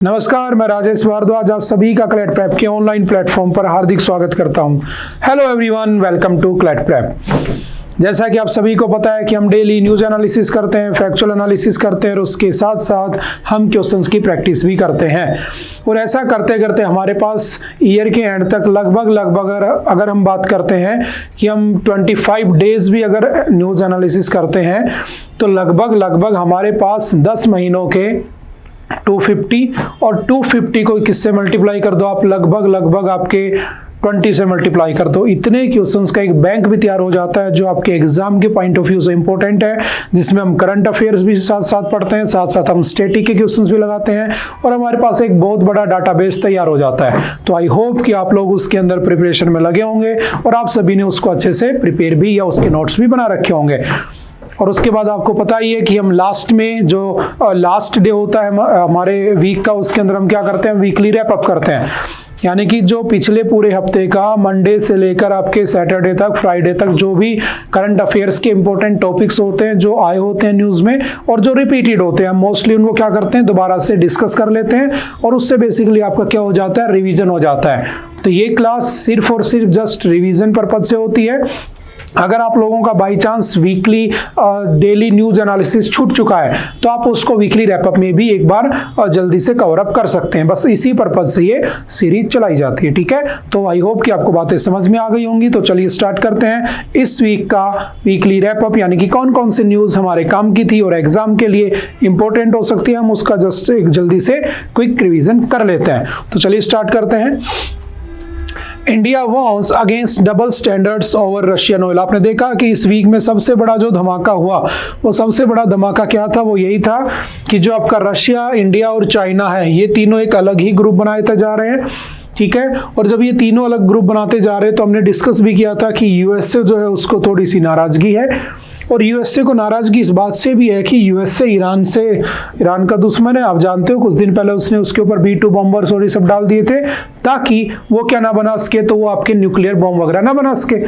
नमस्कार, मैं राजेश भारद्वाज आप सभी का क्लैट प्रेप के ऑनलाइन प्लेटफॉर्म पर हार्दिक स्वागत करता हूं। Hello everyone, welcome to CLAT prep. जैसा कि आप सभी को पता है कि हम डेली न्यूज एनालिसिस करते हैं, फैक्चुअल एनालिसिस करते हैं और उसके साथ साथ हम क्वेश्चंस की प्रैक्टिस भी करते हैं। और ऐसा करते करते हमारे पास ईयर के एंड तक लगभग अगर हम बात करते हैं कि हम 25 डेज भी अगर न्यूज एनालिसिस करते हैं तो लगभग हमारे पास 10 महीनों के 250 और 250 को किससे मल्टीप्लाई कर दो आप, लगभग आपके 20 से मल्टीप्लाई कर दो। इतने क्वेश्चंस का एक बैंक भी तैयार हो जाता है जो आपके एग्जाम के पॉइंट ऑफ व्यू से इंपॉर्टेंट है, जिसमें हम करंट अफेयर्स भी साथ साथ पढ़ते हैं, साथ साथ हम स्टैटिक के क्वेश्चंस भी लगाते हैं और हमारे पास एक बहुत बड़ा डाटाबेस तैयार हो जाता है। तो आई होप कि आप लोग उसके अंदर प्रिपरेशन में लगे होंगे और आप सभी ने उसको अच्छे से प्रिपेयर भी या उसके नोट्स भी बना रखे होंगे। और उसके बाद आपको पता ही है कि हम लास्ट में जो लास्ट डे होता है हमारे वीक का, उसके अंदर हम क्या करते हैं, वीकली रैप अप करते हैं। यानी कि जो पिछले पूरे हफ्ते का मंडे से लेकर आपके सैटरडे तक, फ्राइडे तक जो भी करंट अफेयर्स के इंपॉर्टेंट टॉपिक्स होते हैं, जो आए होते हैं न्यूज़ में और जो रिपीटेड होते हैं, मोस्टली उनको क्या करते हैं, दोबारा से डिस्कस कर लेते हैं और उससे बेसिकली आपका क्या हो जाता है, रिवीजन हो जाता है। तो ये क्लास सिर्फ और सिर्फ जस्ट रिवीजन पर्पज से होती है। अगर आप लोगों का by chance weekly daily news analysis छूट चुका है तो आप उसको वीकली रैपअप में भी एक बार जल्दी से कवर अप कर सकते हैं। बस इसी पर्पज से ये सीरीज चलाई जाती है, ठीक है। तो आई होप कि आपको बातें समझ में आ गई होंगी। तो चलिए स्टार्ट करते हैं इस वीक का वीकली रैपअप, यानी कि कौन कौन सी न्यूज हमारे काम की थी और एग्जाम के लिए इंपॉर्टेंट हो सकती है, हम उसका जस्ट एक जल्दी से क्विक रिवीजन कर लेते हैं। तो चलिए स्टार्ट करते हैं। India warns against double standards over Russian oil. आपने देखा कि इस वीक में सबसे बड़ा जो धमाका हुआ, वो सबसे बड़ा धमाका क्या था, वो यही था कि जो आपका रशिया, इंडिया और चाइना है, ये तीनों एक अलग ही ग्रुप बनाते जा रहे हैं, ठीक है। और जब ये तीनों अलग ग्रुप बनाते जा रहे हैं तो हमने डिस्कस भी किया था कि यूएसए जो है उसको थोड़ी सी नाराजगी है और यूएसए को नाराजगी इस बात से भी है कि यूएसए ईरान का दुश्मन है। आप जानते हो कुछ दिन पहले उसने उसके ऊपर B-2 बॉम्बर्स और ये सब डाल दिए थे ताकि वो क्या ना बना सके, तो वो आपके न्यूक्लियर बॉम्ब वगैरह ना बना सके।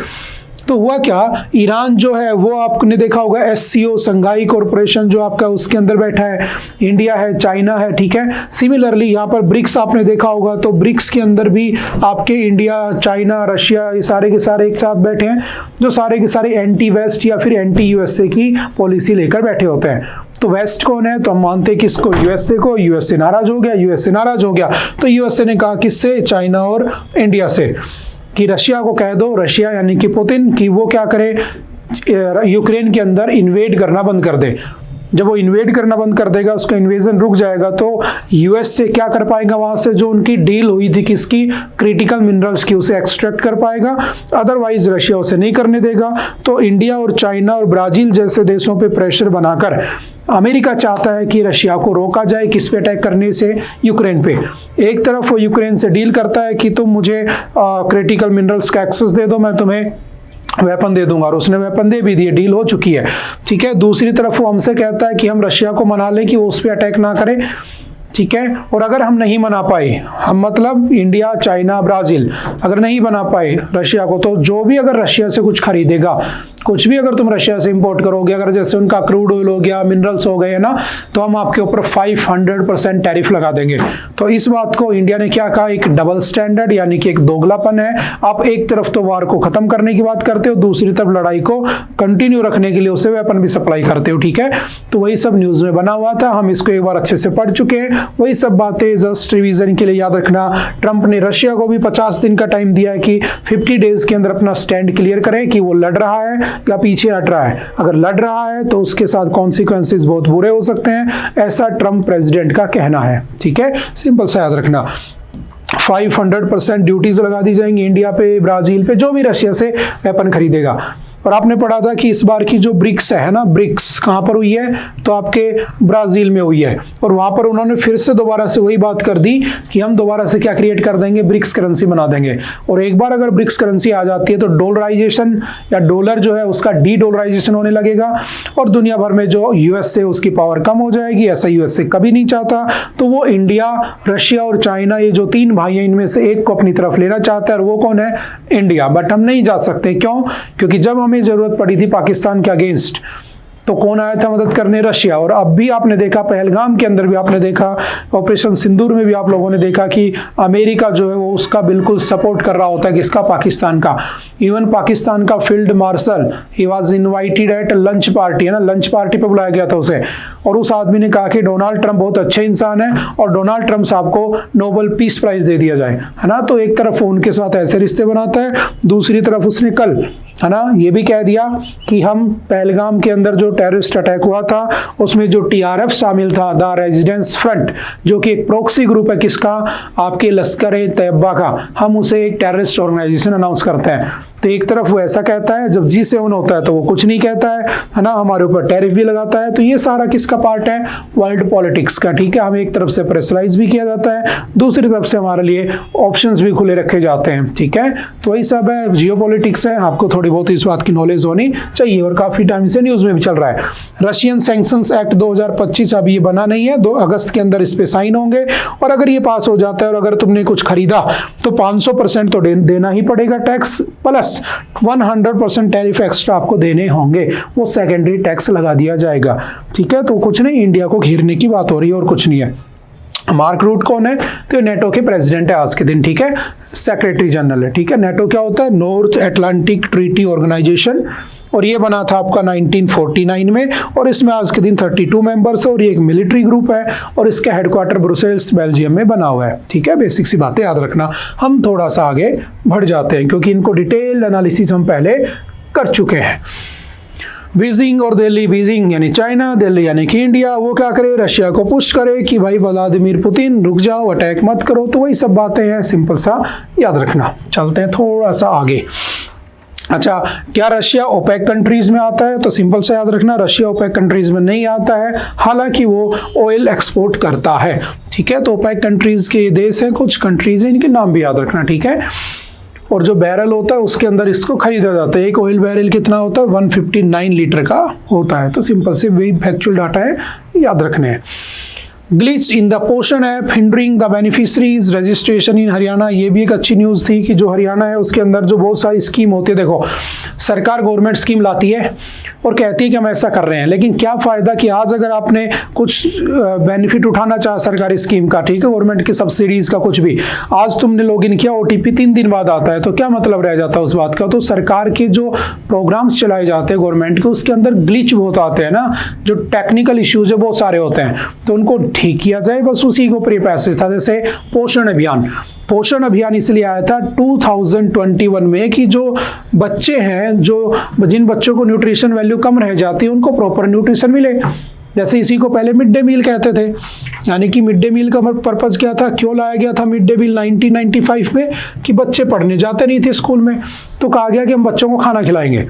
तो हुआ क्या, ईरान जो है वो आपने देखा होगा SCO संघाई कॉरपोरेशन जो आपका उसके अंदर बैठा है, इंडिया है, चाइना है, ठीक है। सिमिलरली यहाँ पर ब्रिक्स आपने देखा होगा, तो ब्रिक्स के अंदर भी आपके इंडिया, चाइना, रशिया, ये सारे के सारे एक साथ बैठे हैं, जो सारे के सारे एंटी वेस्ट या फिर एंटी यूएसए की पॉलिसी लेकर बैठे होते हैं। तो वेस्ट कौन है, तो हम मानते हैं कि इसको यूएसए को, यूएसए नाराज हो गया, तो यूएसए ने कहा किससे, चाइना और इंडिया से, कि रशिया को कह दो, रशिया यानी कि पुतिन, कि वो क्या करे, यूक्रेन के अंदर इन्वेड करना बंद कर दे। जब वो इन्वेड करना बंद कर देगा, उसका इन्वेजन रुक जाएगा, तो यूएस से क्या कर पाएगा, वहां से जो उनकी डील हुई थी किसकी, क्रिटिकल मिनरल्स की, उसे एक्सट्रैक्ट कर पाएगा। अदरवाइज रशिया उसे नहीं करने देगा। तो इंडिया और चाइना और ब्राजील जैसे देशों पे प्रेशर बनाकर अमेरिका चाहता है कि रशिया को रोका जाए किस पे अटैक करने से, यूक्रेन पे। एक तरफ वो यूक्रेन से डील करता है कि तुम मुझे क्रिटिकल मिनरल्स का एक्सेस दे दो, मैं तुम्हें वेपन दे दूंगा, और उसने वेपन दे भी दिए, डील हो चुकी है, ठीक है। दूसरी तरफ वो हमसे कहता है कि हम रशिया को मना लें कि वो उस पर अटैक ना करे, ठीक है। और अगर हम नहीं बना पाए, हम मतलब इंडिया, चाइना, ब्राजील अगर नहीं बना पाए रशिया को, तो जो भी अगर रशिया से कुछ खरीदेगा, कुछ भी अगर तुम रशिया से इंपोर्ट करोगे, अगर जैसे उनका क्रूड ऑयल हो गया, मिनरल्स हो गए ना, तो हम आपके ऊपर 500% टैरिफ लगा देंगे। तो इस बात को इंडिया ने क्या कहा, एक डबल स्टैंडर्ड यानी कि एक दोगलापन है। आप एक तरफ तो वार को खत्म करने की बात करते हो, दूसरी तरफ लड़ाई को कंटिन्यू रखने के लिए उसे वेपन भी सप्लाई करते हो, ठीक है। तो वही सब न्यूज में बना हुआ था, हम इसको एक बार अच्छे से पढ़ चुके हैं। वही सब बातें जस्ट रिवीजन के लिए याद रखना। ट्रंप ने रशिया को भी 50 दिन का टाइम दिया है कि 50 डेज के अंदर अपना स्टैंड क्लियर करे कि वो लड़ रहा है या पीछे हट रहा है। अगर लड़ रहा है तो उसके साथ कॉन्सिक्वेंसेस बहुत बुरे हो सकते हैं, ऐसा ट्रंप प्रेसिडेंट का कहना है, ठीक है। सिंपल सा याद रखना। 500% ड्यूटीज लगा दी जाएंगी इंडिया पे, ब्राजील पे, जो भी रशिया से वेपन खरीदेगा। और आपने पढ़ा था कि इस बार की जो ब्रिक्स है ना, ब्रिक्स कहाँ पर हुई है, तो आपके ब्राजील में हुई है। और वहां पर उन्होंने फिर से दोबारा से वही बात कर दी कि हम दोबारा से क्या क्रिएट कर देंगे, ब्रिक्स करेंसी बना देंगे। और एक बार अगर ब्रिक्स करेंसी आ जाती है तो डॉलराइजेशन या डॉलर जो है उसका डी डॉलराइजेशन होने लगेगा और दुनिया भर में जो यूएसए उसकी पावर कम हो जाएगी। ऐसा यूएसए कभी नहीं चाहता। तो वो इंडिया, रशिया और चाइना, ये जो तीन भाई हैं, इनमें से एक को अपनी तरफ लेना चाहता है और वो कौन है, इंडिया। बट हम नहीं जा सकते, क्यों, क्योंकि जब हमें जरूरत पड़ी थी पाकिस्तान के अगेंस्ट तो कौन आया था मदद करने? रशिया। और अब भी आपने देखा पहलगाम के अंदर भी आपने देखा, ऑपरेशन सिंदूर में भी आप लोगों ने देखा कि अमेरिका जो है वो उसका बिल्कुल सपोर्ट कर रहा होता है, किसका? पाकिस्तान का। इवन पाकिस्तान का फील्ड मार्शल ही was invited at lunch party, है ना, लंच पार्टी पे बुलाया गया था उसे, और उस आदमी ने कहा कि डोनाल्ड ट्रंप बहुत अच्छे इंसान है और डोनाल्ड ट्रंप साहब को नोबेल पीस प्राइज दे दिया जाए, है ना। तो एक तरफ उनके साथ ऐसे रिश्ते बनाता है, दूसरी तरफ उसने कल, है ना, ये भी कह दिया कि हम पहलगाम के अंदर जो टेररिस्ट अटैक हुआ था उसमें जो टीआरएफ शामिल था, द रेजिडेंस फ्रंट, जो कि एक प्रॉक्सी ग्रुप है किसका? आपके लश्कर ए तैयबा का, हम उसे एक टेररिस्ट ऑर्गेनाइजेशन अनाउंस करते हैं। तो एक तरफ वो ऐसा कहता है, जब G7 होता है तो वो कुछ नहीं कहता है ना, हमारे ऊपर टैरिफ भी लगाता है। तो ये सारा किसका पार्ट है? वर्ल्ड पॉलिटिक्स का, ठीक है। हमें एक तरफ से प्रेशराइज भी किया जाता है, दूसरी तरफ से हमारे लिए ऑप्शंस भी खुले रखे जाते हैं, ठीक है। तो वही सब है, जियोपॉलिटिक्स है, आपको थोड़ी बहुत इस बात की नॉलेज होनी चाहिए और काफी टाइम से न्यूज में भी चल रहा है। रशियन सैंक्शंस एक्ट 2025 अभी ये बना नहीं है, 2 अगस्त के अंदर इस पे साइन होंगे, और अगर ये पास हो जाता है और अगर तुमने कुछ खरीदा तो 500% तो देना ही पड़ेगा टैक्स, प्लस 100% टैरिफ एक्स्ट्रा आपको देने होंगे, वो सेकेंडरी टैक्स लगा दिया जाएगा, ठीक है। तो कुछ नहीं, इंडिया को घेरने की बात हो रही है और कुछ नहीं है। मार्क रूट कौन है? तो नेटो के प्रेसिडेंट है आज के दिन, ठीक है, सेक्रेटरी जनरल है, ठीक है। नेटो क्या होता है? नॉर्थ अटलांटिक ट्रीटी ऑर्गेनाइजेशन, और ये बना था आपका 1949 में, और इसमें आज के दिन 32 मेंबर्स है और ये एक मिलिट्री ग्रुप है और इसका हेडक्वार्टर ब्रुसेल्स बेल्जियम में बना हुआ है, ठीक है। बेसिक सी बातें याद रखना। हम थोड़ा सा आगे बढ़ जाते हैं क्योंकि इनको डिटेल एनालिसिस हम पहले कर चुके हैं। बीजिंग और दिल्ली, बीजिंग यानी चाइना, दिल्ली यानी कि इंडिया, वो क्या करे? रशिया को पुश करे कि भाई व्लादिमीर पुतिन रुक जाओ, अटैक मत करो। तो वही सब बातें हैं, सिंपल सा याद रखना। चलते हैं थोड़ा सा आगे। अच्छा, क्या रशिया ओपेक कंट्रीज में आता है? तो सिंपल से याद रखना, रशिया ओपेक कंट्रीज में नहीं आता है, हालांकि वो ऑयल एक्सपोर्ट करता है, ठीक है। तो ओपेक कंट्रीज के देश हैं, कुछ कंट्रीज हैं, इनके नाम भी याद रखना, ठीक है। और जो बैरल होता है उसके अंदर इसको खरीदा जाता है। एक ऑयल बैरल कितना होता है? 159 लीटर का होता है। तो सिंपल से वही फैक्चुअल डाटा है, याद रखने हैं। ग्लिच इन द पोषण app hindering the beneficiaries registration in Haryana, ये भी एक अच्छी न्यूज़ थी कि जो हरियाणा है उसके अंदर जो बहुत सारी स्कीम होती है, देखो सरकार गवर्नमेंट स्कीम लाती है और कहती है कि हम ऐसा कर रहे हैं, लेकिन क्या फ़ायदा कि आज अगर आपने कुछ बेनिफिट उठाना चाहा सरकारी स्कीम का, ठीक है, गवर्नमेंट की सब्सिडीज़ का कुछ भी, आज तुमने लॉगिन किया, OTP 3 दिन बाद आता है, तो क्या मतलब रह जाता है उस बात का? तो सरकार के जो प्रोग्राम्स चलाए जाते हैं गवर्नमेंट के, उसके अंदर ग्लिच बहुत आते हैं ना, जो टेक्निकल इश्यूज है बहुत सारे होते हैं, तो उनको ठीक किया जाए, बस उसी के ऊपर ये पैसेज था। जैसे पोषण अभियान, पोषण अभियान इसलिए आया था 2021 में कि जो बच्चे हैं, जो जिन बच्चों को न्यूट्रिशन वैल्यू कम रह जाती है, उनको प्रॉपर न्यूट्रिशन मिले। जैसे इसी को पहले मिड डे मील कहते थे, यानी कि मिड डे मील का पर्पज क्या था, क्यों लाया गया था मिड डे मील 1995 में? कि बच्चे पढ़ने जाते नहीं थे स्कूल में, तो कहा गया कि हम बच्चों को खाना खिलाएंगे।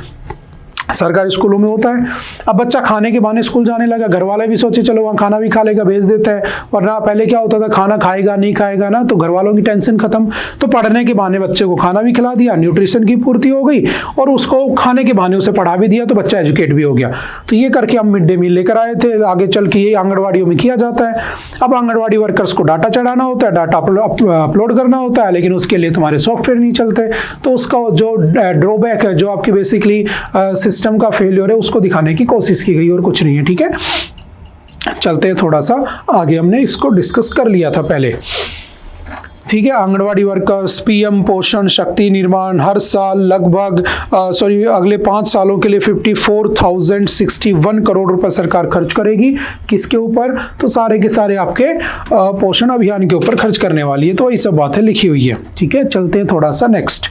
सरकारी स्कूलों में होता है। अब बच्चा खाने के बहाने स्कूल जाने लगा, घर वाले भी सोचे चलो वहाँ खाना भी खा लेगा, भेज देता है, वरना पहले क्या होता था, खाना खाएगा नहीं खाएगा ना, तो घर वालों की टेंशन खत्म। तो पढ़ने के बहाने बच्चे को खाना भी खिला दिया, न्यूट्रिशन की पूर्ति हो गई, और उसको खाने के बहाने उसे पढ़ा भी दिया, तो बच्चा एजुकेट भी हो गया। तो ये करके हम मिड डे मील लेकर आए थे। आगे चल के ये आंगनबाड़ियों में किया जाता है। अब आंगनबाड़ी वर्कर्स को डाटा चढ़ाना होता है, डाटा अपलोड करना होता है, लेकिन उसके लिए तुम्हारे सॉफ्टवेयर नहीं चलते, तो उसका जो ड्रॉबैक है, जो आपकी बेसिकली सिस्टम का फेलियर है, उसको दिखाने की कोशिश की गई और कुछ नहीं है, ठीक है। चलते हैं थोड़ा सा आगे, हमने इसको डिस्कस कर लिया था पहले, ठीक है। आंगनवाड़ी वर्कर्स, पीएम पोषण शक्ति निर्माण, हर साल लगभग अगले 5 सालों के लिए 54,061 करोड़ रुपए सरकार खर्च करेगी। किसके ऊपर? तो सारे के सारे आपके पोषण अभियान के ऊपर खर्च करने वाली है। तो ये सब बातें लिखी हुई है, ठीक है। चलते हैं थोड़ा सा नेक्स्ट।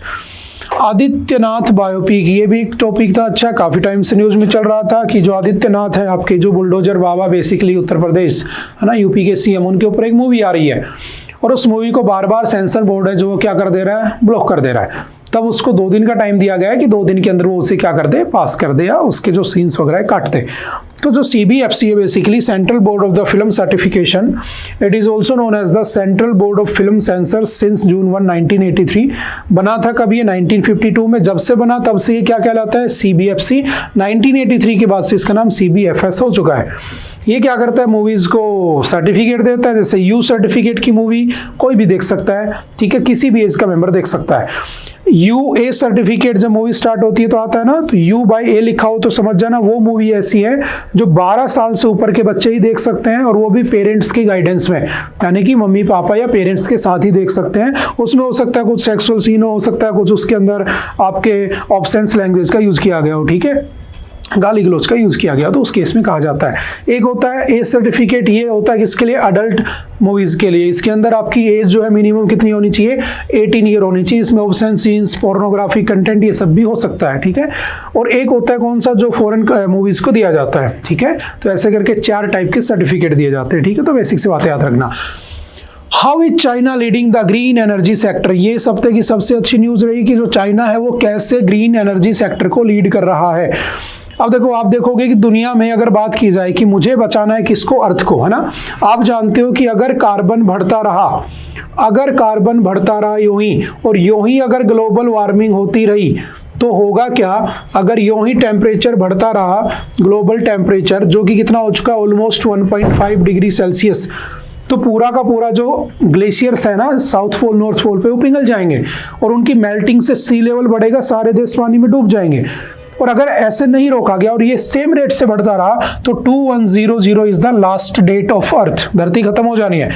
आदित्यनाथ बायोपिक, ये भी एक टॉपिक था, अच्छा काफी टाइम से न्यूज में चल रहा था कि जो आदित्यनाथ है आपके, जो बुलडोजर बाबा बेसिकली उत्तर प्रदेश है ना, यूपी के सीएम, उनके ऊपर एक मूवी आ रही है, और उस मूवी को बार बार सेंसर बोर्ड है जो क्या कर दे रहा है, ब्लॉक कर दे रहा है। तब उसको 2 दिन का टाइम दिया गया है कि 2 दिन के अंदर वो उसे क्या कर दे, पास कर दे, या उसके जो सीन्स वगैरह काट दे। तो जो CBFC है basically central board of the film certification, it is also known as the central board of film censor since June 1, 1983। बना था कभी ये 1952 में, जब से बना तब से ये क्या कहलाता है, CBFC। 1983 के बाद से इसका नाम CBFS हो चुका है। ये क्या करता है, मूवीज को सर्टिफिकेट देता है, जैसे U सर्टिफिकेट की मूवी कोई भी देख सकता है, ठीक है, किसी भी एज का मेंबर देख सकता है। UA सर्टिफिकेट जब मूवी स्टार्ट होती है तो आता है ना, तो U by A लिखा हो तो समझ जाना वो मूवी ऐसी है जो 12 साल से ऊपर के बच्चे ही देख सकते हैं, और वो भी पेरेंट्स की गाइडेंस में, यानी कि मम्मी पापा या पेरेंट्स के साथ ही देख सकते हैं। उसमें हो सकता है कुछ सेक्सुअल सीन हो सकता है कुछ उसके अंदर आपके ऑब्सेंस लैंग्वेज का यूज किया गया हो, ठीक है, गाली गलौज का यूज किया गया, तो उस केस में कहा जाता है। एक होता है ए सर्टिफिकेट, ये होता है किसके लिए, अडल्ट मूवीज के लिए। इसके अंदर आपकी एज जो है मिनिमम कितनी होनी चाहिए, 18 ईयर होनी चाहिए। इसमें ऑब्सेंट सीन्स, पोर्नोग्राफी कंटेंट ये सब भी हो सकता है, ठीक है। और एक होता है कौन सा, जो फॉरेन मूवीज को दिया जाता है, ठीक है। तो ऐसे करके 4 टाइप के सर्टिफिकेट दिए जाते हैं, ठीक है। तो बेसिक से बातें याद रखना। How is China leading the green energy sector, ये इस हफ्ते की सबसे अच्छी न्यूज रही कि जो चाइना है वो कैसे ग्रीन एनर्जी सेक्टर को लीड कर रहा है। अब देखो, आप देखोगे कि दुनिया में अगर बात की जाए कि मुझे बचाना है किसको, अर्थ को, है ना। आप जानते हो कि अगर कार्बन बढ़ता रहा यूं ही, और यूं ही अगर ग्लोबल वार्मिंग होती रही तो होगा क्या, अगर यूं ही टेम्परेचर बढ़ता रहा, ग्लोबल टेम्परेचर जो कि कितना हो चुका है, ऑलमोस्ट 1.5 डिग्री सेल्सियस, तो पूरा का पूरा जो ग्लेशियर्स है ना साउथ पोल नॉर्थ पोल पे, वो पिघल जाएंगे और उनकी मेल्टिंग से सी लेवल बढ़ेगा, सारे देश पानी में डूब जाएंगे। और अगर ऐसे नहीं रोका गया और ये सेम रेट से बढ़ता रहा तो 2100 is the last date of earth, धरती खत्म हो जानी है।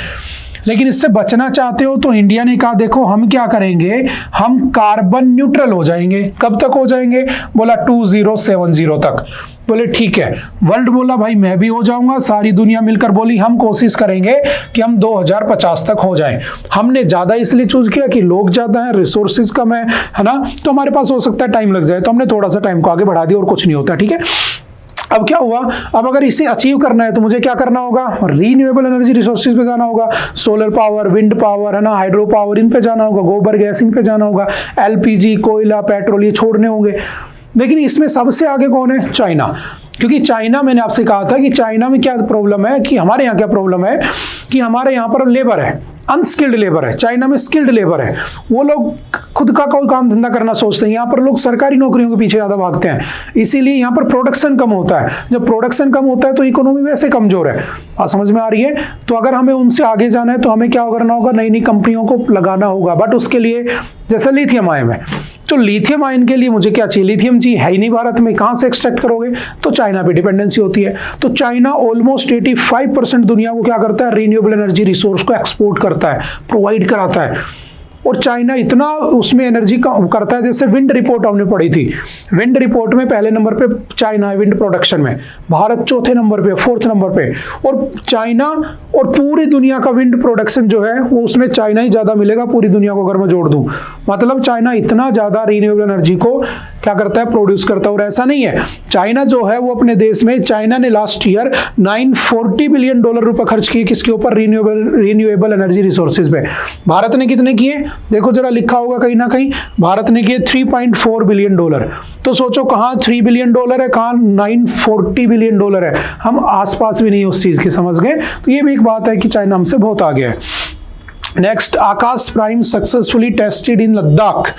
लेकिन इससे बचना चाहते हो तो इंडिया ने कहा देखो हम क्या करेंगे, हम कार्बन न्यूट्रल हो जाएंगे। कब तक हो जाएंगे, बोला 2070 तक। बोले ठीक है। वर्ल्ड बोला भाई मैं भी हो जाऊंगा, सारी दुनिया मिलकर बोली हम कोशिश करेंगे कि हम 2050 तक हो जाएं। हमने ज्यादा इसलिए चूज किया कि लोग ज्यादा हैं, रिसोर्सेज कम है ना, तो हमारे पास हो सकता है टाइम लग जाए, तो हमने थोड़ा सा टाइम को आगे बढ़ा दिया और कुछ नहीं होता, ठीक है। अब क्या हुआ, अब अगर इसे अचीव करना है तो मुझे क्या करना होगा, रीन्यूएबल एनर्जी रिसोर्सेज पे जाना होगा, सोलर पावर, विंड पावर, है ना, हाइड्रो पावर, इन पे जाना होगा, गोबर गैस इन पे जाना होगा, LPG, कोयला, पेट्रोल ये छोड़ने होंगे। लेकिन इसमें सबसे आगे कौन है, चाइना। क्योंकि चाइना, मैंने आपसे कहा था कि चाइना में क्या प्रॉब्लम है, कि हमारे यहाँ क्या प्रॉब्लम है कि हमारे यहाँ पर लेबर है, अनस्किल्ड लेबर है, चाइना में स्किल्ड लेबर है। वो लोग खुद का कोई काम धंधा करना सोचते हैं, यहाँ पर लोग सरकारी नौकरियों के पीछे ज्यादा भागते हैं, इसीलिए यहाँ पर प्रोडक्शन कम होता है। जब प्रोडक्शन कम होता है तो इकोनॉमी वैसे कमजोर है, बात समझ में आ रही है। तो अगर हमें उनसे आगे जाना है तो हमें क्या करना होगा, नई नई कंपनियों को लगाना होगा। बट उसके लिए जैसे लिथियम आयन है, तो लिथियम आयन के लिए मुझे क्या चाहिए, लिथियम चाहिए, है ही नहीं भारत में, कहां से एक्सट्रैक्ट करोगे, तो चाइना पे डिपेंडेंसी होती है। तो चाइना ऑलमोस्ट 85% दुनिया को क्या करता है, रीन्यूएबल एनर्जी रिसोर्स को एक्सपोर्ट करता है, प्रोवाइड कराता है। और चाइना इतना उसमें एनर्जी का करता है, जैसे विंड रिपोर्ट हमने पढ़ी थी, विंड रिपोर्ट में पहले नंबर पे चाइना है विंड प्रोडक्शन में, भारत चौथे नंबर पे, 4th नंबर पे। और चाइना और पूरी दुनिया का विंड प्रोडक्शन जो है वो उसमें चाइना ही ज्यादा मिलेगा, पूरी दुनिया को अगर मैं जोड़ दूं। मतलब चाइना इतना ज्यादा रीन्यूएबल एनर्जी को क्या करता है, प्रोड्यूस करता है। और ऐसा नहीं है, चाइना जो है वो अपने देश में, चाइना ने लास्ट ईयर $940 बिलियन रुपए खर्च किए किसके ऊपर, रीन्यूएबल एनर्जी रिसोर्सेज पे। भारत ने कितने किए, देखो जरा लिखा होगा कहीं ना कहीं, भारत ने किए $3.4 बिलियन। तो सोचो कहाँ $3 बिलियन है, कहाँ $940 बिलियन है, हम आसपास भी नहीं उस चीज के, समझ गए। तो ये भी एक बात है कि चाइना हमसे बहुत आगे है। Next, Akash prime successfully tested in Ladakh.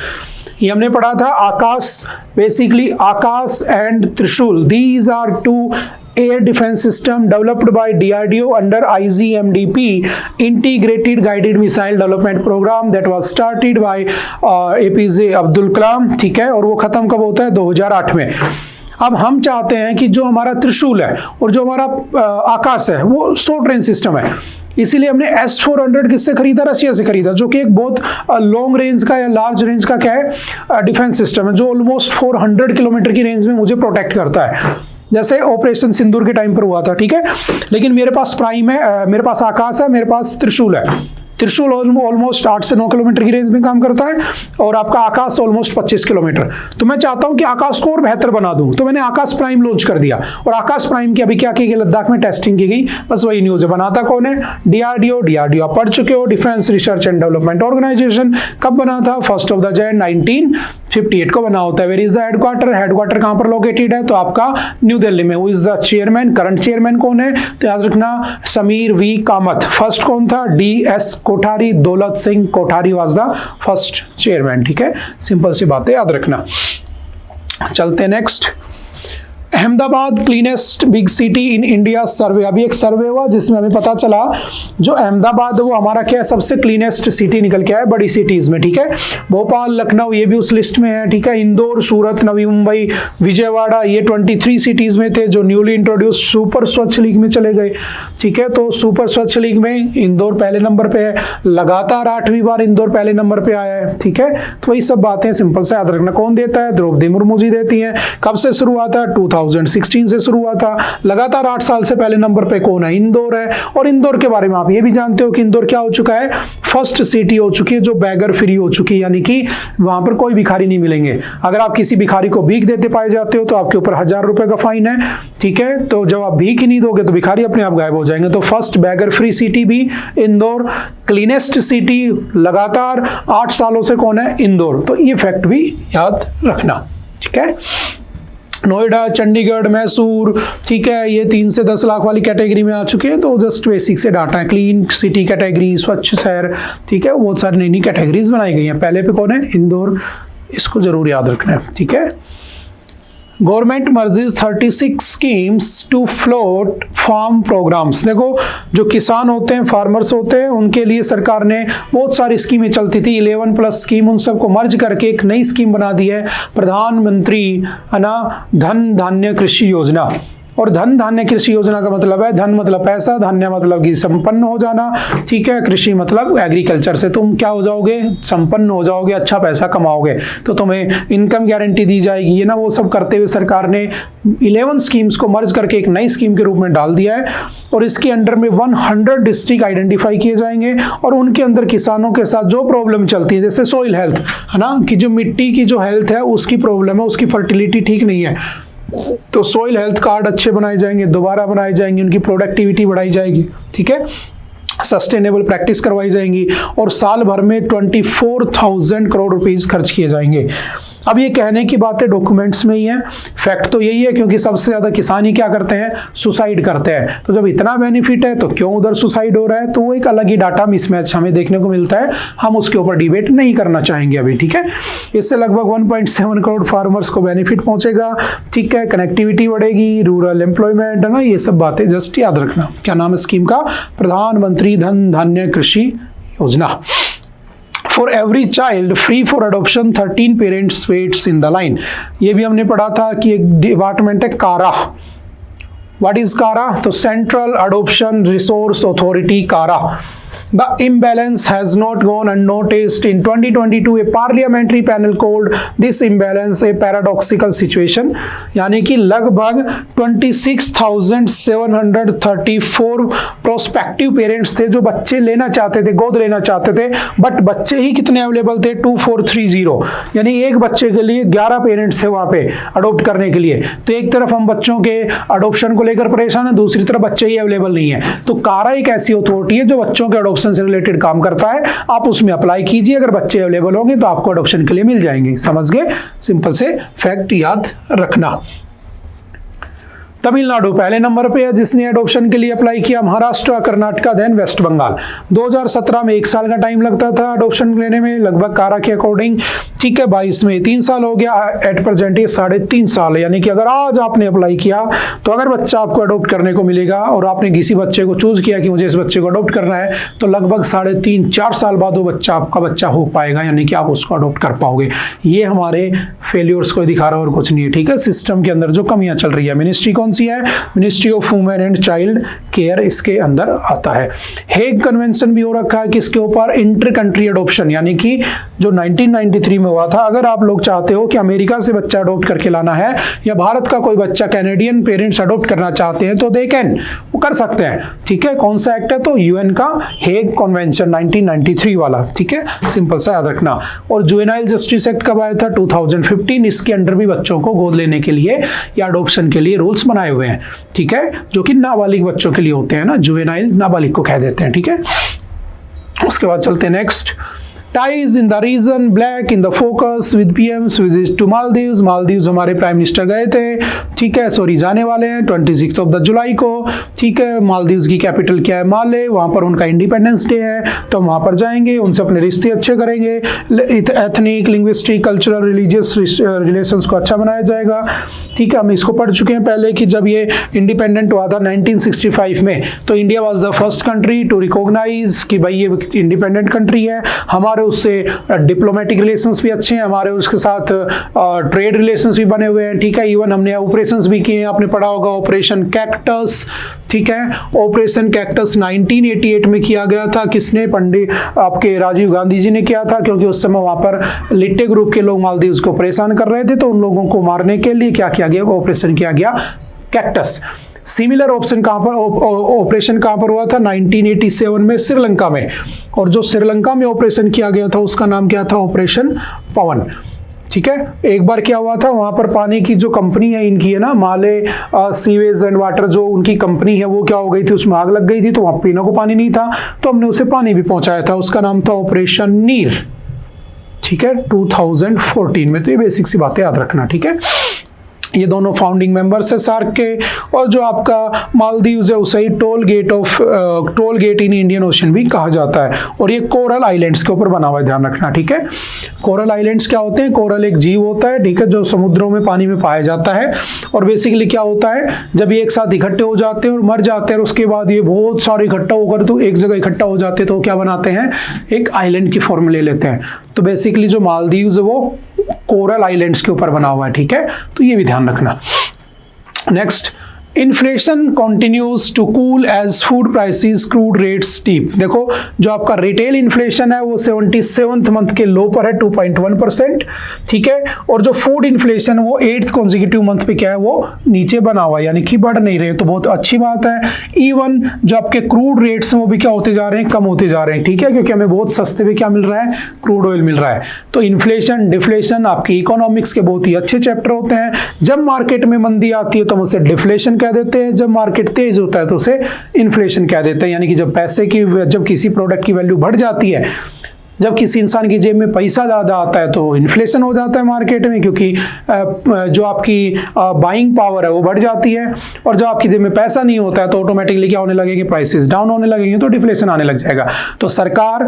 ये हमने पढ़ा था, आकाश बेसिकली आकाश एंड त्रिशूल, these are 2 air defense system developed by DRDO under IGMDP integrated guided missile development program that was started by APJ Abdul Kalam, ठीक है। और वो खत्म कब होता है, 2008 में। अब हम चाहते हैं कि जो हमारा त्रिशूल है और जो हमारा आकाश है वो शॉर्ट रेंज सिस्टम है, इसीलिए हमने S-400 किससे खरीदा, रशिया से खरीदा, जो कि एक बहुत लॉन्ग रेंज का या लार्ज रेंज का क्या है, डिफेंस सिस्टम है, जो ऑलमोस्ट 400 किलोमीटर की रेंज में मुझे प्रोटेक्ट करता है, जैसे ऑपरेशन सिंदूर के टाइम पर हुआ था, ठीक है। लेकिन मेरे पास प्राइम है, मेरे पास आकाश है, मेरे पास त्रिशूल है। त्रिशूल ऑलमोस्ट 8 से 9 किलोमीटर की रेंज में काम करता है और आपका आकाश ऑलमोस्ट 25 किलोमीटर। तो मैं चाहता हूं कि आकाश को और बेहतर बना दूं, तो मैंने आकाश प्राइम लॉन्च कर दिया। और आकाश प्राइम की अभी क्या की गई, लद्दाख में टेस्टिंग की गई, बस वही न्यूज है। बनाता कौन है, DRDO आप पढ़ चुके हो, defence research and development organisation. कब बना था, 1 Jan 1958 को बना होता है। Where is the headquarter, headquarter कहां पर लोकेटेड है, तो आपका न्यू दिल्ली में। Who is the chairman, current chairman कौन है, तो याद रखना समीर V कामत। फर्स्ट कौन था, DS Kothari, Daulat Singh Kothari was the first chairman, ठीक है। सिंपल सी बातें याद रखना। चलते next, Ahmedabad cleanest big city in India सर्वे, अभी एक सर्वे हुआ जिसमें हमें पता चला जो अहमदाबाद वो हमारा क्या है, सबसे क्लीनेस्ट सिटी निकल के आया बड़ी सिटीज में, ठीक है। भोपाल, लखनऊ ये भी उस लिस्ट में है, ठीक है। इंदौर, सूरत, नवी मुंबई, विजयवाड़ा ये 23 सिटीज में थे जो न्यूली इंट्रोड्यूस सुपर स्वच्छ लीग में चले गए, ठीक है। तो सुपर स्वच्छ लीग में इंदौर पहले नंबर पे है, लगातार 8वीं बार इंदौर पहले नंबर पे आया है, ठीक है। तो वही सब बातें सिंपल से याद रखना। कौन देता है? द्रौपदी मुर्मू जी देती हैं। कब से शुरू हुआ था? 2016 से शुरू हुआ था। लगातार 8 साल से पहले नंबर पे कौन है? इंदौर है। और इंदौर के बारे में आप ये भी जानते हो कि इंदौर क्या हो चुका है? फर्स्ट सिटी हो चुकी है जो बैगर फ्री हो चुकी है, यानी कि वहां पर कोई भिखारी नहीं मिलेंगे। अगर आप किसी भिखारी को भीख देते पाए जाते हो तो आपके ऊपर 1000 रुपए का फाइन है, ठीक है। तो जब आप भीख ही नहीं दोगे तो भिखारी अपने आप गायब हो जाएंगे। तो फर्स्ट बैगर फ्री सिटी भी इंदौर, क्लीनेस्ट सिटी लगातार 8 सालों से कौन है? इंदौर। तो ये फैक्ट भी याद रखना, ठीक है। नोएडा, चंडीगढ़, मैसूर, ठीक है, ये 3 से 10 लाख वाली कैटेगरी में आ चुके हैं। तो जस्ट बेसिक से डाटा है। क्लीन सिटी कैटेगरी, स्वच्छ शहर, ठीक है, बहुत सारी नई नई कैटेगरीज बनाई गई हैं। पहले पे कौन है? इंदौर। इसको जरूर याद रखना है, ठीक है। Government merges 36 schemes to float farm programmes. देखो जो किसान होते हैं, फार्मर्स होते हैं, उनके लिए सरकार ने बहुत सारी स्कीमें चलती थी, 11+ स्कीम, उन सबको मर्ज करके एक नई स्कीम बना दी है, प्रधानमंत्री धन धान्य कृषि योजना। और धन धान्य कृषि योजना का मतलब है, धन मतलब पैसा, धान्य मतलब कि संपन्न हो जाना, ठीक है। कृषि मतलब एग्रीकल्चर से तुम क्या हो जाओगे? संपन्न हो जाओगे, अच्छा पैसा कमाओगे, तो तुम्हें इनकम गारंटी दी जाएगी। ये ना वो सब करते हुए सरकार ने 11 स्कीम्स को मर्ज करके एक नई स्कीम के रूप में डाल दिया है। और इसके अंडर में 100 डिस्ट्रिक्ट आइडेंटिफाई किए जाएंगे और उनके अंदर किसानों के साथ जो प्रॉब्लम चलती है, जैसे सोइल हेल्थ है ना, कि जो मिट्टी की जो हेल्थ है उसकी प्रॉब्लम है, उसकी फर्टिलिटी ठीक नहीं है, तो सोइल हेल्थ कार्ड अच्छे बनाए जाएंगे, दोबारा बनाए जाएंगे, उनकी प्रोडक्टिविटी बढ़ाई जाएगी, ठीक है। सस्टेनेबल प्रैक्टिस करवाई जाएंगी और साल भर में 24,000 करोड़ रुपीस खर्च किए जाएंगे। अब ये कहने की बातें डॉक्यूमेंट्स में ही है, फैक्ट तो यही है, क्योंकि सबसे ज्यादा किसान ही क्या करते हैं? सुसाइड करते हैं। तो जब इतना बेनिफिट है तो क्यों उधर सुसाइड हो रहा है? तो वो एक अलग ही डाटा मिसमैच हमें देखने को मिलता है, हम उसके ऊपर डिबेट नहीं करना चाहेंगे अभी, ठीक है। इससे लगभग 1.7 करोड़ फार्मर्स को बेनिफिट पहुंचेगा, ठीक है। कनेक्टिविटी बढ़ेगी, रूरल एम्प्लॉयमेंट है ना, ये सब बातें जस्ट याद रखना। क्या नाम है स्कीम का? प्रधानमंत्री धन Dhanya Krishi Yojana. For every child free for adoption 13 parents waits in the line. ये भी हमने पढ़ा था कि एक डिपार्टमेंट है कारा। व्हाट इज कारा? तो सेंट्रल अडॉप्शन रिसोर्स अथॉरिटी, कारा। The imbalance has not gone unnoticed. In 2022, a parliamentary panel called this imbalance a paradoxical situation. यानी कि लगभग 26,734 प्रोस्पेक्टिव पेरेंट्स थे जो बच्चे लेना चाहते थे, गोद लेना चाहते थे, बट बच्चे ही कितने अवेलेबल थे? 2430। यानी एक बच्चे के लिए 11 पेरेंट्स थे वहां पे अडोप्ट करने के लिए। तो एक तरफ हम बच्चों के अडोप्शन को लेकर परेशान है, दूसरी तरफ बच्चे ही अवेलेबल नहीं है। तो कारा एक ऐसी अथॉरिटी है जो बच्चों के अडोप्शन से रिलेटेड काम करता है। आप उसमें अप्लाई कीजिए, अगर बच्चे अवेलेबल होंगे तो आपको अडॉप्शन के लिए मिल जाएंगे। समझ गए? सिंपल से फैक्ट याद रखना। तमिलनाडु पहले नंबर पे है जिसने एडॉप्शन के लिए अप्लाई किया, महाराष्ट्र, कर्नाटक, देन वेस्ट बंगाल। 2017 में 1 साल का टाइम लगता था एडॉप्शन लेने में, लगभग कारा के अकॉर्डिंग, ठीक है। 22 में 3 साल हो गया, एट प्रेजेंट ये 3.5 साल है। यानी कि अगर आज आपने अप्लाई किया तो अगर बच्चा आपको अडॉप्ट करने को मिलेगा और आपने किसी बच्चे को चूज किया कि मुझे इस बच्चे को अडॉप्ट करना है, तो लगभग 3.5-4 साल बाद वो बच्चा आपका बच्चा हो पाएगा, यानी कि आप उसको अडॉप्ट कर पाओगे। ये हमारे फेल्योर्स को दिखा रहा है और कुछ नहीं है, ठीक है। सिस्टम के अंदर जो कमियां चल रही है। मिनिस्ट्री कौन सी है? Ministry of women and child care इसके अंदर आता है। हेग कन्वेंशन भी हो रखा है किसके ऊपर? इंटर कंट्री अडॉप्शन, यानी कि जो 1993 में हुआ था। अगर आप लोग चाहते हो कि अमेरिका से बच्चा अडॉप्ट करके लाना है या भारत का कोई बच्चा कैनेडियन पेरेंट्स अडॉप्ट करना चाहते हैं तो दे कैन, वो कर सकते हैं, ठीक है। कौन सा एक्ट है? तो यूएन का हेग कन्वेंशन 1993 वाला, ठीक है। सिंपल सा याद रखना। और जुवेनाइल जस्टिस एक्ट कब आया था? 2015। इसके अंडर भी बच्चों को गोद लेने के लिए या अडॉप्शन के लिए रूल्स बनाए हुए हैं, ठीक है, जो कि नाबालिग बच्चों के लिए होते हैं ना, जुवेनाइल नाबालिग को कह देते हैं, ठीक है। उसके बाद चलते हैं next. Ties in the region, black in the focus with PM's visit to Maldives. Maldives हमारे प्राइम मिनिस्टर गए थे, ठीक है, सॉरी जाने वाले हैं 26 जुलाई को, ठीक है। मालदीव्स की कैपिटल क्या है? माले, वहाँ पर उनका इंडिपेंडेंस डे है, तो हम वहाँ पर जाएंगे, उनसे अपने रिश्ते अच्छे करेंगे, ethnic, linguistic, cultural, religious relations को अच्छा बनाया जाएगा, ठीक है। हम इसको पढ़ चुके हैं पहले कि जब ये इंडिपेंडेंट हुआ था 1965 में, तो India was the first country to recognise कि भाई ये इंडिपेंडेंट कंट्री है, हमारे उससे डिप्लोमेटिक रिलेशंस भी अच्छे हैं, हमारे उसके साथ ट्रेड रिलेशंस भी बने हुए हैं, ठीक है। इवन हमने ऑपरेशंस भी किए हैं, आपने पढ़ा होगा ऑपरेशन कैक्टस, ठीक है। ऑपरेशन कैक्टस 1988 में किया गया था, किसने? पंडित आपके राजीव गांधी जी ने किया था, क्योंकि उस समय वहां पर लिट्टे ग्रुप के लोग मालदीव्स को परेशान कर रहे थे, तो उन लोगों को मारने के लिए क्या किया गया? ऑपरेशन किया गया कैक्टस। सिमिलर ऑप्शन कहां पर ऑपरेशन कहां पर हुआ था? 1987 में श्रीलंका में, और जो श्रीलंका में ऑपरेशन किया गया था उसका नाम क्या था? ऑपरेशन पवन, ठीक है। एक बार क्या हुआ था, वहां पर पानी की जो कंपनी है इनकी है ना, माले सीवेज एंड वाटर, जो उनकी कंपनी है वो क्या हो गई थी, उसमें आग लग गई थी, तो वहां पीने को पानी नहीं था, तो हमने उसे पानी भी पहुंचाया था, उसका नाम था ऑपरेशन नीर, ठीक है, 2014 में। तो ये बेसिक सी बातें याद रखना, ठीक है। ये दोनों फाउंडिंग मेंबर्स है सार्क के, और जो आपका मालदीव्स है उसे ही toll gate in Indian Ocean भी कहा जाता है, और ये कोरल आइलैंड्स के ऊपर बना हुआ है, ध्यान रखना, ठीक है। कोरल आइलैंड्स क्या होते हैं? कोरल एक जीव होता है, ठीक है, जो समुद्रों में पानी में पाया जाता है, और बेसिकली क्या होता है, जब ये एक साथ इकट्ठे हो जाते हैं और मर जाते हैं, और उसके बाद ये बहुत सारे इकट्ठा होकर तो एक जगह इकट्ठा हो जाते हैं, तो क्या बनाते हैं? एक आइलैंड की फॉर्म ले लेते हैं। तो बेसिकली जो मालदीव्स है वो कोरल आइलैंड्स के ऊपर बना हुआ है, ठीक है, तो ये भी ध्यान रखना। Next, inflation continues to cool as food prices crude rates steep. देखो जो आपका रिटेल इन्फ्लेशन है वो 77th मंथ के लो पर है 2.1%, ठीक है, और जो फूड इन्फ्लेशन वो 8th कॉन्जिक्यूटिव मंथ पे क्या है, वो नीचे बना हुआ है, यानी कि बढ़ नहीं रहे, तो बहुत अच्छी बात है। इवन जो आपके क्रूड रेट्स हैं वो भी क्या होते जा रहे हैं? कम होते जा रहे हैं, ठीक है, क्योंकि हमें बहुत सस्ते में क्या मिल रहा है? क्रूड ऑयल मिल रहा है। तो इन्फ्लेशन डिफ्लेशन आपकी इकोनॉमिक्स के बहुत ही अच्छे चैप्टर होते हैं। जब मार्केट में मंदी आती है तो हम उसे डिफ्लेशन कह देते हैं, जब मार्केट तेज होता है तो उसे इन्फ्लेशन कह देते हैं, यानी कि जब किसी प्रोडक्ट की वैल्यू बढ़ जाती है, जब किसी इंसान की जेब में पैसा ज़्यादा आता है तो इन्फ्लेशन हो जाता है मार्केट में, क्योंकि जो आपकी बाइंग पावर है वो बढ़ जाती है, और जब आपकी जेब में पैसा नहीं होता है तो ऑटोमेटिकली क्या होने लगेंगे? प्राइसेस डाउन होने लगेंगे, तो डिफ्लेशन आने लग जाएगा। तो सरकार,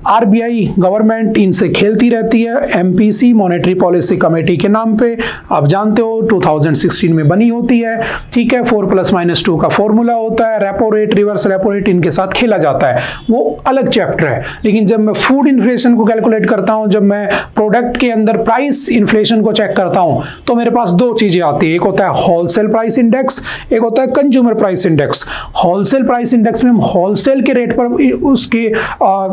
आरबीआई, गवर्नमेंट इनसे खेलती रहती है। एमपीसी मॉनेटरी पॉलिसी कमेटी के नाम पे आप जानते हो 2016 में बनी होती है, ठीक है। 4+-2 का फॉर्मूला होता है, repo rate, reverse repo rate, इनके साथ खेला जाता है, वो अलग चैप्टर है। लेकिन जब मैं फूड इन्फ्लेशन को कैलकुलेट करता हूं, जब मैं प्रोडक्ट के अंदर प्राइस इन्फ्लेशन को चेक करता हूं, तो मेरे पास दो चीजें आती है, एक होता है होलसेल प्राइस इंडेक्स, एक होता है consumer price index. Wholesale price index में हम होलसेल के रेट पर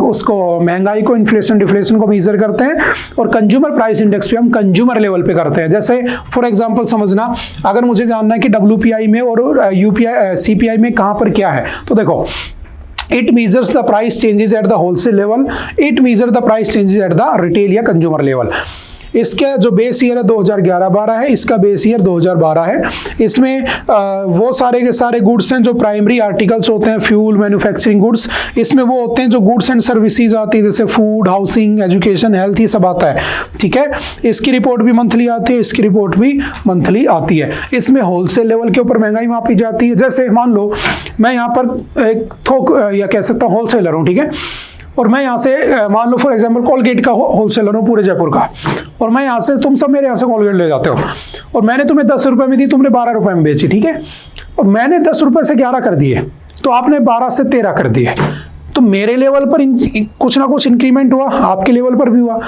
उसको महंगाई को, इन्फ्लेशन डिफ्लेशन को मेजर करते हैं, और कंज्यूमर प्राइस इंडेक्स पे हम कंज्यूमर लेवल पे करते हैं। जैसे फॉर एग्जांपल समझना, अगर मुझे जानना है कि WPI में और यूपीआई CPI में कहां पर क्या है, तो देखो, it measures the price changes at the wholesale level, it measures the price changes at the retail या consumer level। इसका जो बेस ईयर है 2011-12 है, इसका बेस ईयर 2012 है। इसमें वो सारे के सारे गुड्स हैं जो प्राइमरी आर्टिकल्स होते हैं, फ्यूल, मैन्युफैक्चरिंग गुड्स, इसमें वो होते हैं जो गुड्स एंड सर्विसेज आती है, जैसे फूड, हाउसिंग, एजुकेशन, हेल्थ, ये सब आता है, ठीक है। इसकी रिपोर्ट भी मंथली आती है, इसकी रिपोर्ट भी मंथली आती है। इसमें होलसेल लेवल के ऊपर महंगाई मापी जाती है। जैसे मान लो मैं यहाँ पर एक थोक या कह सकता हूँ होलसेलर हूँ, ठीक है, और मैं यहाँ से मान लो फॉर एग्जांपल कोलगेट का होलसेलर हूँ पूरे जयपुर का, और मैं यहाँ से, तुम सब मेरे यहाँ से कोलगेट ले जाते हो, और मैंने तुम्हें 10 रुपए में दी, तुमने 12 रुपए में बेची, ठीक है, और मैंने 10 रुपए से 11 कर दिए, तो आपने 12 से 13 कर दिए, तो मेरे लेवल पर कुछ ना कुछ इंक्रीमेंट हुआ, आपके लेवल पर भी हुआ।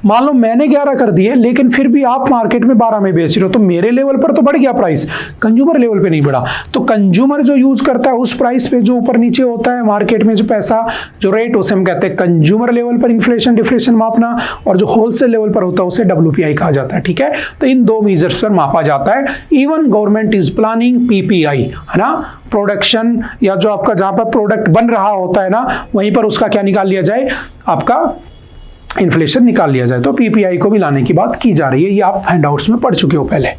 मान लो मैंने 11 कर दिए, लेकिन फिर भी आप मार्केट में 12 में बेच रहे हो, तो मेरे लेवल पर तो बढ़ गया प्राइस, कंज्यूमर लेवल पे नहीं बढ़ा। तो कंज्यूमर जो यूज करता है उस प्राइस पे जो ऊपर नीचे होता है मार्केट में, जो पैसा, जो रेट, उसे हम कहते हैं कंज्यूमर लेवल पर इन्फ्लेशन डिफ्लेशन मापना, और जो होलसेल लेवल पर होता है उसे WPI कहा जाता है, ठीक है। तो इन दो मेजर्स पर मापा जाता है। Even government is planning PPI, है ना, प्रोडक्शन, या जो आपका जहां पर प्रोडक्ट बन रहा होता है ना, वहीं पर उसका क्या निकाल लिया जाए, आपका इन्फ्लेशन निकाल लिया जाए। तो PPI को भी लाने की बात की जा रही है, ये आप हैंडआउट्स में पढ़ चुके हो पहले।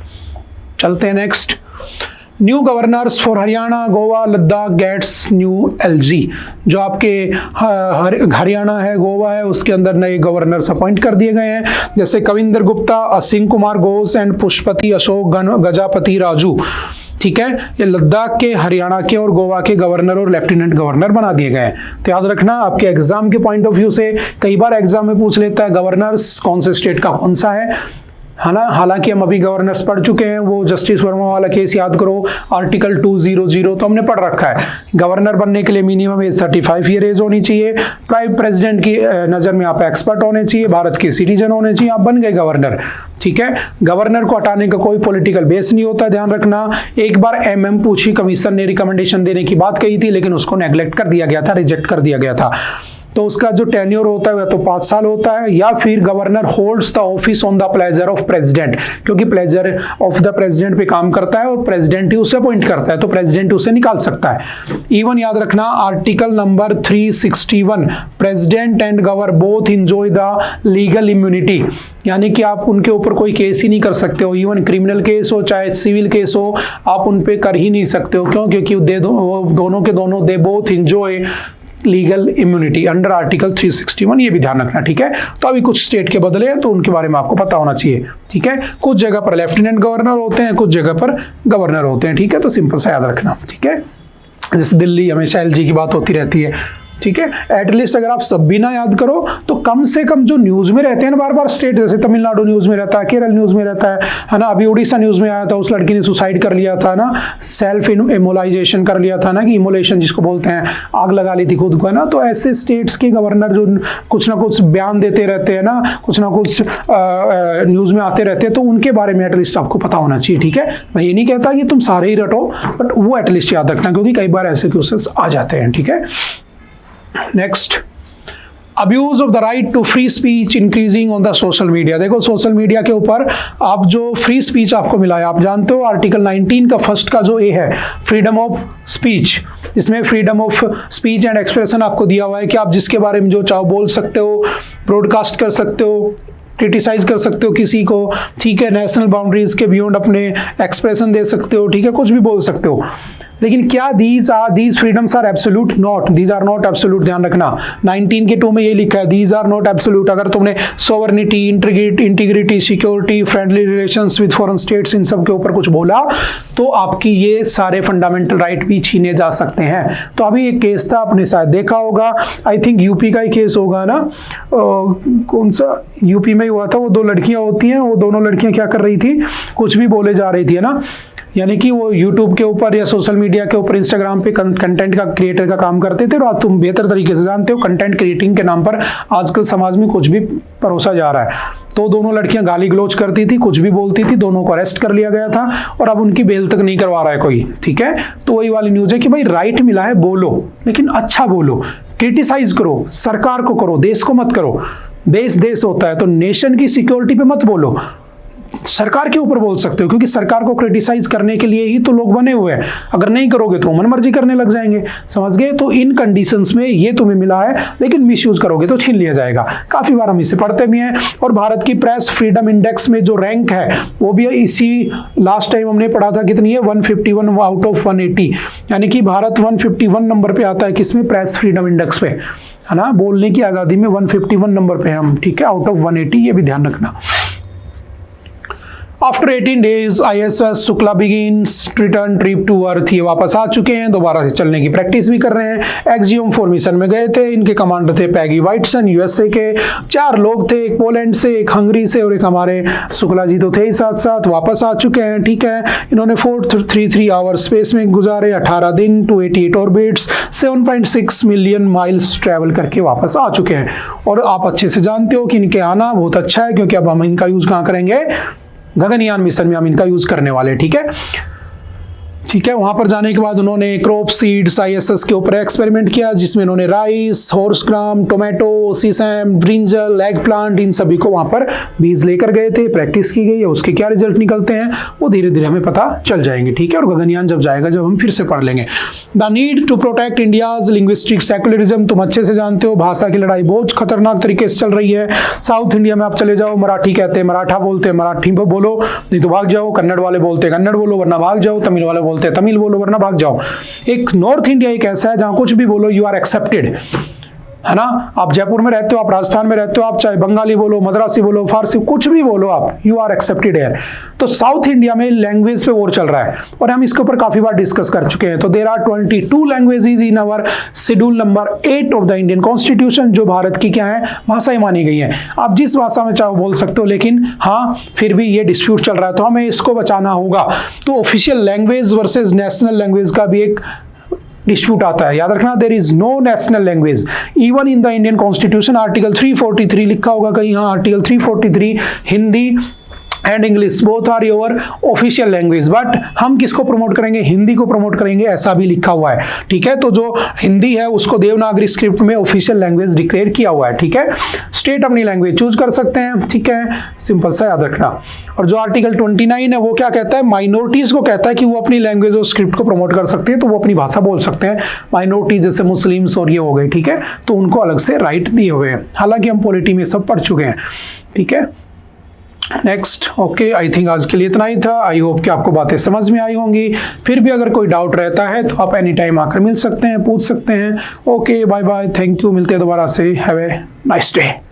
चलते हैं next. New governors for Haryana, Goa, Ladakh gets new LG. जो आपके हरियाणा है, गोवा है, उसके अंदर नए गवर्नर्स अपॉइंट कर दिए गए हैं, जैसे कविंदर गुप्ता, असिंग कुमार घोष एंड पुष्पति अशोक गजापति राजू। ठीक है, ये लद्दाख के, हरियाणा के और गोवा के गवर्नर और लेफ्टिनेंट गवर्नर बना दिए गए हैं। तो याद रखना, आपके एग्जाम के पॉइंट ऑफ व्यू से कई बार एग्जाम में पूछ लेता है गवर्नर्स कौन से स्टेट का कौन सा है ना। हालांकि हम अभी गवर्नर्स पढ़ चुके हैं, वो जस्टिस वर्मा वाला केस याद करो, आर्टिकल 200 तो हमने पढ़ रखा है। गवर्नर बनने के लिए मिनिमम एज 35 ईयर एज होनी चाहिए, प्राइम प्रेसिडेंट की नज़र में आप एक्सपर्ट होने चाहिए, भारत के सिटीजन होने चाहिए, आप बन गए गवर्नर। ठीक है, गवर्नर को हटाने का कोई पॉलिटिकल बेस नहीं होता, ध्यान रखना। एक बार एमएम पूछी, कमीशन ने रिकमेंडेशन देने की बात कही थी, लेकिन उसको नेग्लेक्ट कर दिया गया था, रिजेक्ट कर दिया गया था। तो उसका जो टेन्योर होता है वह तो 5 साल होता है, या फिर governor holds the office on the pleasure of president, क्योंकि प्लेजर ऑफ द प्रेसिडेंट पे काम करता है और प्रेसिडेंट ही उसे अपॉइंट करता है, तो प्रेसिडेंट उसे निकाल सकता है। इवन याद रखना, article number 361, president and governor both enjoy the legal immunity, यानी कि आप उनके ऊपर कोई केस ही नहीं कर सकते हो, इवन क्रिमिनल केस हो चाहे सिविल केस हो, आप उन पे कर ही नहीं सकते हो। क्यों? क्योंकि दोनों के दोनों they both enjoy legal immunity under article 361, ये भी ध्यान रखना। ठीक है, तो अभी कुछ स्टेट के बदले हैं तो उनके बारे में आपको पता होना चाहिए। ठीक है, कुछ जगह पर लेफ्टिनेंट गवर्नर होते हैं, कुछ जगह पर गवर्नर होते हैं। ठीक है, तो सिंपल सा याद रखना। ठीक है, जैसे दिल्ली हमेशा एलजी की बात होती रहती है। ठीक है, एटलीस्ट अगर आप सब भी ना याद करो तो कम से कम जो न्यूज में रहते हैं ना बार बार स्टेट, जैसे तमिलनाडु न्यूज में रहता है, केरल न्यूज में रहता है ना, अभी उड़ीसा न्यूज में आया था, उस लड़की ने सुसाइड कर लिया था ना, सेल्फ इमोलाइजेशन कर लिया था ना, कि इमोलेशन जिसको बोलते हैं, आग लगा ली थी खुद को, है ना। तो ऐसे स्टेट्स के गवर्नर जो कुछ ना कुछ बयान देते रहते हैं ना, कुछ ना कुछ न्यूज में आते रहते हैं, तो उनके बारे में एटलीस्ट आपको पता होना चाहिए। ठीक है, मैं ये नहीं कहता कि तुम सारे ही रटो, बट वो एटलीस्ट याद रखना, क्योंकि कई बार ऐसे केसेस आ जाते हैं। ठीक है, next, abuse of the right to free speech increasing on the social media. देखो, सोशल मीडिया के ऊपर आप जो फ्री स्पीच आपको मिला है, आप जानते हो आर्टिकल 19 का फर्स्ट का जो ए है, फ्रीडम ऑफ स्पीच, इसमें freedom of speech and expression आपको दिया हुआ है कि आप जिसके बारे में जो चाहो बोल सकते हो, ब्रॉडकास्ट कर सकते हो, क्रिटिसाइज कर सकते हो किसी को। ठीक है, नेशनल बाउंड्रीज के बियॉन्ड अपने एक्सप्रेशन दे सकते हो। ठीक है, कुछ भी बोल सकते हो, लेकिन क्या these freedoms are absolute? Not, these are not absolute. ध्यान रखना, 19 के 2 में ये लिखा है, दीज आर नॉट एब्सोल्यूट। अगर तुमने sovereignty, integrity, security, friendly relations with foreign states, इन सब के ऊपर कुछ बोला तो आपकी ये सारे फंडामेंटल राइट भी छीने जा सकते हैं। तो अभी एक केस था, आपने शायद देखा होगा, आई थिंक यूपी का ही केस होगा ना, कौन सा, यूपी में ही हुआ था। वो 2 लड़कियां होती हैं, वो दोनों लड़कियां क्या कर रही थी, कुछ भी बोले जा रही थी, है ना, यानी कि वो यूट्यूब के ऊपर या सोशल मीडिया के ऊपर, इंस्टाग्राम पे कंटेंट का क्रिएटर का काम करते थे। और तुम बेहतर तरीके से जानते हो, कंटेंट क्रिएटिंग के नाम पर आजकल समाज में कुछ भी परोसा जा रहा है। तो दोनों लड़कियां गाली गलौज करती थी, कुछ भी बोलती थी, दोनों को अरेस्ट कर लिया गया था और अब उनकी बेल तक नहीं करवा रहा है कोई। ठीक है, तो वही वाली न्यूज है कि भाई राइट मिला है, बोलो, लेकिन अच्छा बोलो, क्रिटिसाइज करो, सरकार को करो, देश को मत करो। देश होता है तो नेशन की सिक्योरिटी पे मत बोलो, सरकार के ऊपर बोल सकते हो, क्योंकि सरकार को क्रिटिसाइज करने के लिए ही तो लोग बने हुए हैं। अगर नहीं करोगे तो मनमर्जी करने लग जाएंगे, समझ गए। तो इन कंडीशंस में ये तुम्हें मिला है, लेकिन मिसयूज करोगे तो छीन लिया जाएगा। काफी बार हम इसे पढ़ते भी हैं। और भारत की प्रेस फ्रीडम इंडेक्स में जो रैंक है वो भी इसी लास्ट टाइम हमने पढ़ा था, कितनी है, 151 आउट ऑफ 180, यानी कि भारत 151 नंबर पे आता है, किसमें, प्रेस फ्रीडम इंडेक्स पे, है ना, बोलने की आजादी में 151 नंबर पे हम। ठीक है, आउट ऑफ 180, ये भी ध्यान रखना। After 18 days ISS Shukla begins return trip to earth, ये वापस आ चुके हैं, दोबारा से चलने की प्रैक्टिस भी कर रहे हैं। एक्सियोम फॉर्मेशन में गए थे, इनके कमांडर थे पैगी व्हाइटसन USA के। 4 लोग थे, एक पोलैंड से, एक हंगरी से और एक हमारे शुक्ला जी तो थे ही साथ साथ, वापस आ चुके हैं। ठीक है, इन्होंने 433 आवर्स स्पेस में गुजारे, 18 दिन, 288 ऑर्बिट्स, 7.6 मिलियन माइल्स ट्रैवल करके वापस आ चुके हैं। और आप अच्छे से जानते हो कि इनके आना बहुत अच्छा है, क्योंकि अब हम इनका यूज कहाँ करेंगे, गगनयान मिशन में हम इनका यूज करने वाले हैं। ठीक है, ठीक है, वहां पर जाने के बाद उन्होंने क्रॉप सीड्स ISS के ऊपर एक्सपेरिमेंट किया, जिसमें उन्होंने राइस, हॉर्स ग्राम, टोमेटो, सीसम, ब्रिंजल, एग प्लांट, इन सभी को वहां पर बीज लेकर गए थे, प्रैक्टिस की गई है। उसके क्या रिजल्ट निकलते हैं वो धीरे धीरे हमें पता चल जाएंगे। ठीक है, और गगनयान जब जाएगा, जब हम फिर से पढ़ लेंगे। The need to protect India's linguistic secularism, तुम अच्छे से जानते हो, भाषा की लड़ाई बहुत खतरनाक तरीके से चल रही है। साउथ इंडिया में आप चले जाओ, मराठी कहते हैं, मराठा बोलते हैं, मराठी बोलो, नहीं तो भाग जाओ, कन्नड़ वाले बोलते हैं कन्नड़ बोलो, वरना भाग जाओ, तमिल वाले बोलते बोलते हैं, तमिल बोलो वरना भाग जाओ। एक नॉर्थ इंडिया एक ऐसा है जहां कुछ भी बोलो यू आर एक्सेप्टेड, है ना। आप जयपुर में रहते हो, आप राजस्थान में रहते हो, आप चाहे बंगाली बोलो, मद्रासी बोलो, फारसी, कुछ भी बोलो आप, यू आर एक्सेप्टेड है। तो साउथ इंडिया में लैंग्वेज पे वॉर चल रहा है और हम इसके ऊपर काफी बार डिस्कस कर चुके हैं। तो there are 22 languages in our schedule number 8 of the Indian constitution, जो भारत की क्या है, भाषाएं मानी गई हैं। आप जिस भाषा में चाहो बोल सकते हो, लेकिन हाँ फिर भी ये डिस्प्यूट चल रहा है, तो हमें इसको बचाना होगा। तो official language versus national language का भी एक डिस्प्यूट आता है, याद रखना। There is no national language even in the Indian constitution. Article 343 लिखा होगा कहीं, हाँ article 343, Hindi and English both are your official language. But हम किसको प्रमोट करेंगे, हिंदी को प्रमोट करेंगे, ऐसा भी लिखा हुआ है, ठीक है। तो जो हिंदी है उसको देवनागरी स्क्रिप्ट में ऑफिशियल लैंग्वेज डिक्लेयर किया हुआ है, ठीक है। स्टेट अपनी लैंग्वेज चूज कर सकते हैं, ठीक है, सिंपल सा याद रखना। और जो आर्टिकल 29 है वो क्या कहता है, माइनॉरिटीज को कहता है कि वो अपनी लैंग्वेज और स्क्रिप्ट को प्रमोट कर सकते हैं, तो वो अपनी भाषा बोल सकते हैं। माइनॉरिटीज जैसे मुस्लिम्स और ये हो गए, ठीक है, तो उनको अलग से राइट दिए हुए हैं। हालांकि हम पॉलिटी में सब पढ़ चुके हैं, ठीक है। नेक्स्ट, ओके, आई थिंक आज के लिए इतना ही था। आई होप कि आपको बातें समझ में आई होंगी। फिर भी अगर कोई डाउट रहता है तो आप एनी टाइम आकर मिल सकते हैं, पूछ सकते हैं। Okay, bye bye, thank you, मिलते हैं दोबारा से। Have a nice day.